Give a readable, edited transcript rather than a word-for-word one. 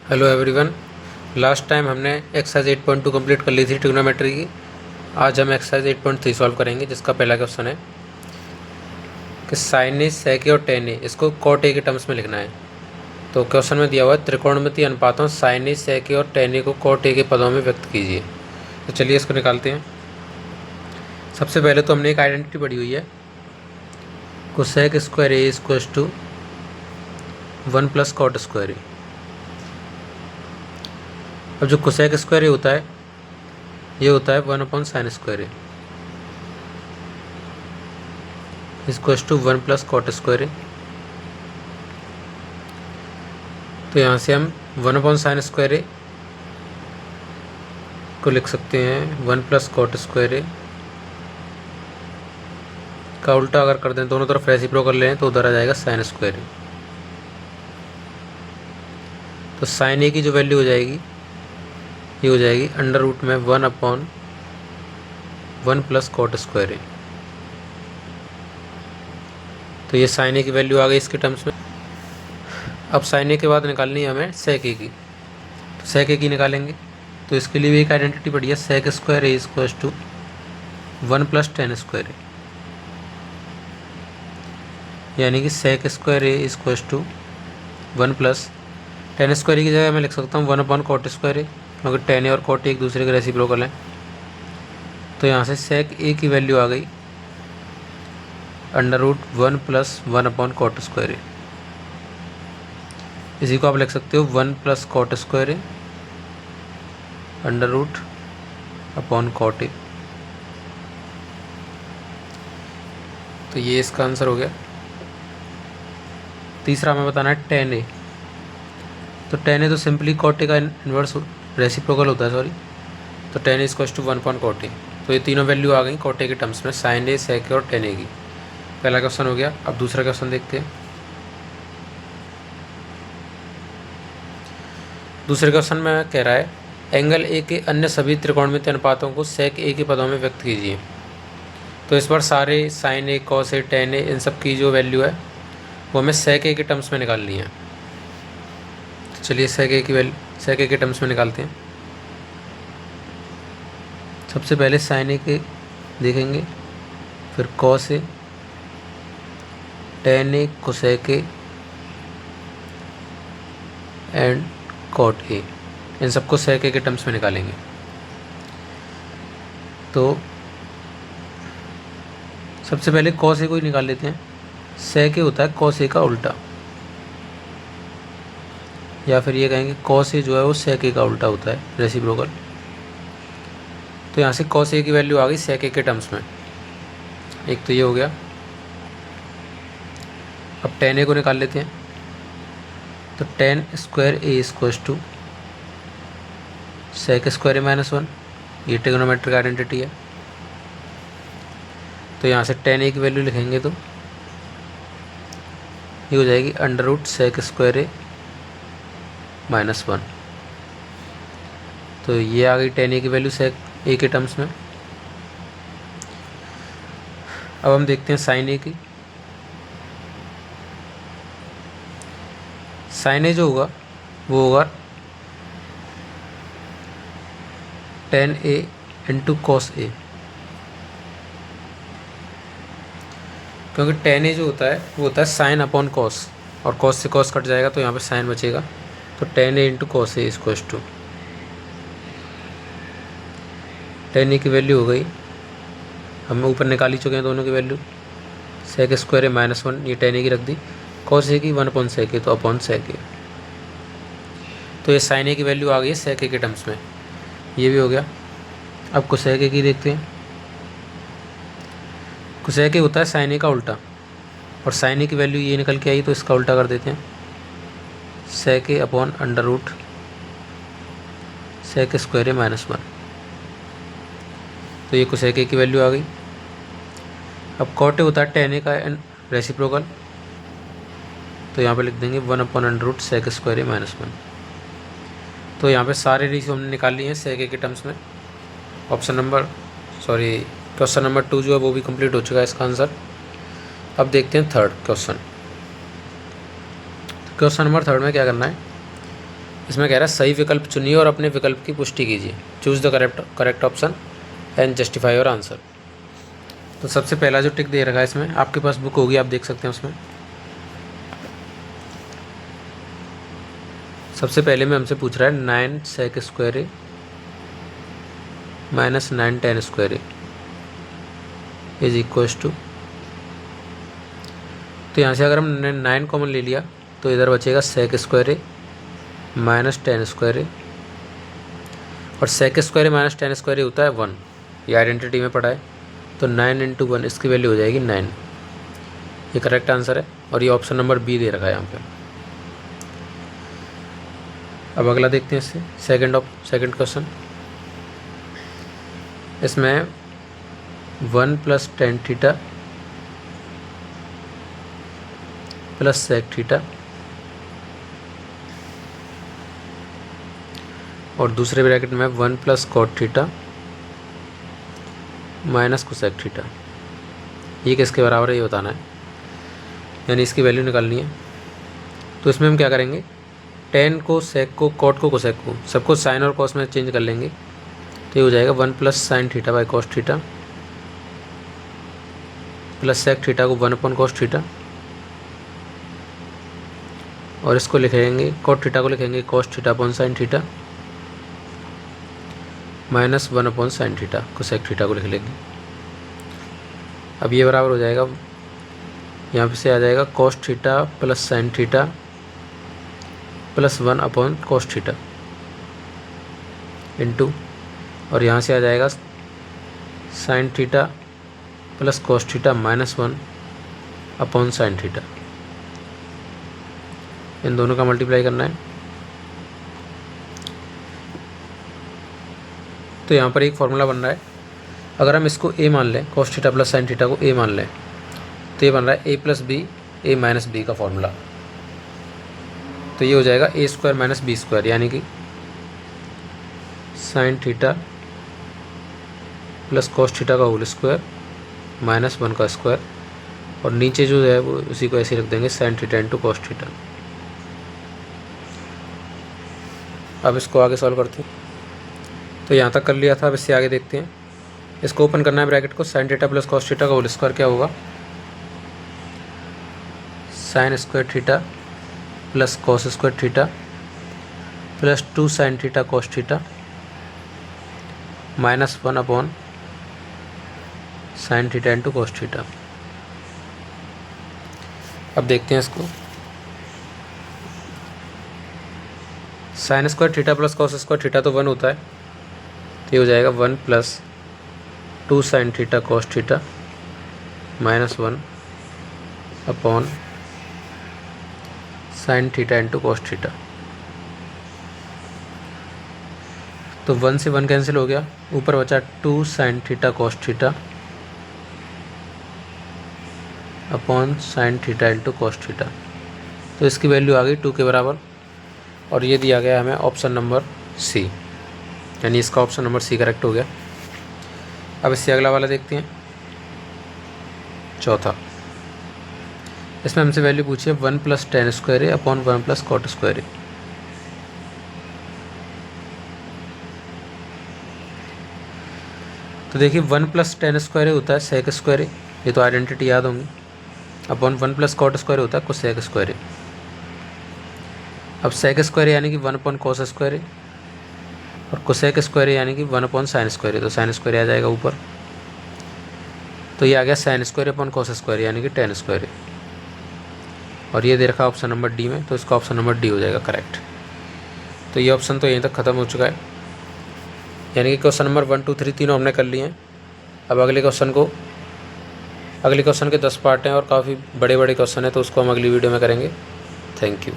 Hello everyone. Last time हमने exercise 8.2 complete कर ली थी ट्रिग्नोमेट्री की। आज हम एक्सरसाइज 8.3 सॉल्व करेंगे, जिसका पहला क्वेश्चन है कि साइन ए, सेक ए और टेन ए इसको कॉट ए के टर्म्स में लिखना है। तो क्वेश्चन में दिया हुआ है त्रिकोणमितीय अनुपातों साइन ए, सेक ए और टेन ए को कॉट ए के पदों में व्यक्त कीजिए। तो चलिए इसको निकालते हैं। सबसे पहले तो हमने एक आइडेंटिटी पढ़ी हुई है, cosec square A equals to 1 plus cot square A. अब जो कोसेक स्क्वायर ए होता है ये होता है 1 sine square A equals to 1 plus cot square A. तो यहाँ से हम 1 साइन स्क्वायर ए को लिख सकते हैं 1 प्लस कॉट स्क्वायर ए का उल्टा अगर कर दें, दोनों तरफ रेसिप्रोकल लें तो उधर आ जाएगा साइन स्क्वायर ए। तो साइन ए की जो वैल्यू हो जाएगी ये हो जाएगी अंडर रूट में 1 प्लस कॉट स्क्वायर ए। तो ये साइन ए की वैल्यू आ गई इसके टर्म्स में। अब साइन ए के बाद निकालनी है हमें सेक ए की। तो सेक ए की निकालेंगे तो इसके लिए भी एक आइडेंटिटी पड़ी है, sec square A equals to 1 plus tan square A, यानी कि sec square A equals to 1 plus tan square की जगह मैं लिख सकता हूँ 1 कॉट स्क्वायर ए, क्योंकि टेन ए और कॉट ए एक दूसरे के रेसिप्रोकल हैं। तो यहाँ से सेक ए की वैल्यू आ गई under root 1 plus 1 cot square A. इसी को आप लिख सकते हो 1 plus cot square A under root upon cot A. तो ये इसका आंसर हो गया। तीसरा हमें बताना है टेन ए। तो टेन ए तो सिंपली कॉट ए का इन्वर्स रेसिप्रोकल होता है, सॉरी। तो tan A equals to 1 upon cot A. तो ये तीनों वैल्यू आ गई कॉट ए के टर्म्स में, साइन ए, सेक ए और टेन ए की। पहला क्वेश्चन हो गया। अब दूसरा क्वेश्चन देखते हैं। दूसरे क्वेश्चन में कह रहा है एंगल ए के अन्य सभी त्रिकोणमितीय अनुपातों को सेक ए के पदों में व्यक्त कीजिए। तो इस बार सारे sign A, cos A, tan ए इन सब की जो वैल्यू है वो हमें सेक ए के टर्म्स में निकालनी है। तो चलिए सेक ए की वैल्यू सेक ए के टर्म्स में निकालते हैं। सबसे पहले साइन ए के देखेंगे, फिर cos A, tan A, cosec A and cot A, इन सबको सेक ए के टर्म्स में निकालेंगे। तो सबसे पहले कॉस ए को ही निकाल लेते हैं। सेक ए होता है कॉस ए का उल्टा, या फिर ये कहेंगे कॉस ए जो है वो सेक ए का उल्टा होता है, रेसिप्रोकल। तो यहाँ से कॉस ए की वैल्यू आ गई सेक ए के टर्म्स में। एक तो ये हो गया। अब टेन ए को निकाल लेते हैं। तो tan square A equals to sec square A minus 1, ये ट्रिग्नोमेट्रिक आइडेंटिटी है। तो यहाँ से टेन ए की वैल्यू लिखेंगे तो ये हो जाएगी under root sec square A minus 1। तो ये आ गई टेन ए की वैल्यू सेक ए के टर्म्स में। अब हम देखते हैं साइन ए की। साइन ए जो होगा वो होगा tan A into cos A, क्योंकि टेन ए जो होता है वो होता है साइन अपॉन कॉस, और कॉस से कॉस कट जाएगा तो यहाँ पे साइन बचेगा। तो tan A into cos A equals to tan A की वैल्यू हो गई, हम ऊपर निकाल ही चुके हैं दोनों की value. Sec square A minus 1, ये टेन ए की रख दी, कॉस ए की 1 अपॉन सेक ए, तो अपॉन सेक ए। तो ये साइन ए की वैल्यू आ गई है सेक ए के टर्म्स में, ये भी हो गया। अब कोसेक ए की देखते हैं। कोसेक ए होता है साइन ए का उल्टा, और साइन ए की वैल्यू ये निकल के आई तो इसका उल्टा कर देते हैं, sec A upon under root sec square A minus 1। तो ये कोसेक ए की वैल्यू आ गई। अब कॉट ए होता है टेन ए का रेसिप्रोकल, तो यहाँ पे लिख देंगे 1 upon under root sec square A minus 1। तो यहाँ पे सारे रेशियो हमने निकाल लिए हैं सेक ए के टर्म्स में। क्वेश्चन नंबर 2 जो है वो भी कंप्लीट हो चुका है इसका आंसर। अब देखते हैं third question. Question number third में क्या करना है, इसमें कह रहा है सही विकल्प चुनिए और अपने विकल्प की पुष्टि कीजिए। Choose the correct option and justify your answer. तो सबसे पहला जो टिक दे रखा है इसमें, आपके पास बुक होगी, आप देख सकते हैं उसमें। सबसे पहले में हमसे पूछ रहा है 9 sec square A minus 9 tan square A is equals to, तो यहाँ से अगर हमने 9 कॉमन ले लिया तो इधर बचेगा sec square A minus tan square ए, और sec square A minus tan square ए होता है 1, ये आइडेंटिटी में पढ़ा है। तो 9 × 1 इसकी वैल्यू हो जाएगी 9, ये करेक्ट आंसर है। और ये ऑप्शन नंबर बी दे रखा है यहाँ पे। अब अगला देखते हैं इससे, सेकंड क्वेश्चन। इसमें 1 + tan theta plus sec theta, और दूसरे ब्रैकेट में 1 + cot theta minus cosec theta, ये किसके बराबर है ये बताना है, यानी इसकी वैल्यू निकालनी है। तो इसमें हम क्या करेंगे, tan को sec को cot को कोसेक को सबको साइन और कॉस में चेंज कर लेंगे। तो ये हो जाएगा 1 + sin theta by cos theta plus sec theta को 1 / cos थीटा, और इसको लिखेंगे cot थीटा को लिखेंगे cos theta upon sin theta minus 1 / sin theta को sec थीटा को लिख लेंगे। अब ये बराबर हो जाएगा, यहाँ पे से आ जाएगा cos theta plus sin theta plus 1 / cos theta into, और यहाँ से आ जाएगा sin theta plus cos theta minus 1 / sin theta, इन दोनों का मल्टीप्लाई करना है। तो यहाँ पर एक फॉर्मूला बन रहा है, अगर हम इसको a मान लें, cos theta plus sin theta को a मान लें, तो ये बन रहा है a + b a - b का फॉर्मूला। तो ये हो जाएगा a² - b², यानी कि sin theta plus cos theta का होल स्क्वायर माइनस 1 का स्क्वायर, और नीचे जो है वो उसी को ऐसे रख देंगे sin theta into cos theta. अब इसको आगे सॉल्व करते हैं। तो यहाँ तक कर लिया था, अब इससे आगे देखते हैं। इसको ओपन करना है ब्रैकेट को, sin theta plus cos theta का होल स्क्वायर क्या होगा, sin² theta plus cos² theta plus 2 sin theta cos theta minus 1 / sin theta into cos theta. अब देखते हैं इसको, sin² theta plus cos² theta तो 1 होता है, तो ये हो जाएगा 1 + 2 sin theta cos theta minus 1 / sin theta into cos theta. तो 1 से 1 कैंसिल हो गया, ऊपर बचा 2 sin theta cos theta upon sin theta into cos theta. तो इसकी वैल्यू आ गई 2 के बराबर, और ये दिया गया हमें ऑप्शन नंबर सी, यानी इसका ऑप्शन नंबर सी करेक्ट हो गया। अब इससे अगला वाला देखते हैं, चौथा। इसमें हमसे वैल्यू पूछी है 1 + tan square A upon 1 + cot square A. तो देखिए 1 + tan स्क्वायर ए होता है sec स्क्वायर ए, ये तो आइडेंटिटी याद होंगी, अपॉन 1 + cot स्क्वायर होता है cosec स्क्वायर ए। अब sec स्क्वायर यानी कि 1 / cos स्क्वायर ए, और कोसेक स्क्वायर यानी कि 1 / sin स्क्वायर, तो sin स्क्वायर आ जाएगा ऊपर। तो ये आ गया sin square upon cos square यानी कि tan स्क्वायर, और ये दे रखा ऑप्शन नंबर डी में, तो इसका ऑप्शन नंबर डी हो जाएगा करेक्ट। तो ये ऑप्शन तो यहीं तक ख़त्म हो चुका है, यानी कि क्वेश्चन नंबर 1, 2, 3 तीनों हमने कर लिए हैं। अब अगले क्वेश्चन के 10 पार्ट हैं और काफ़ी बड़े बड़े क्वेश्चन हैं, तो उसको हम अगली वीडियो में करेंगे। Thank you.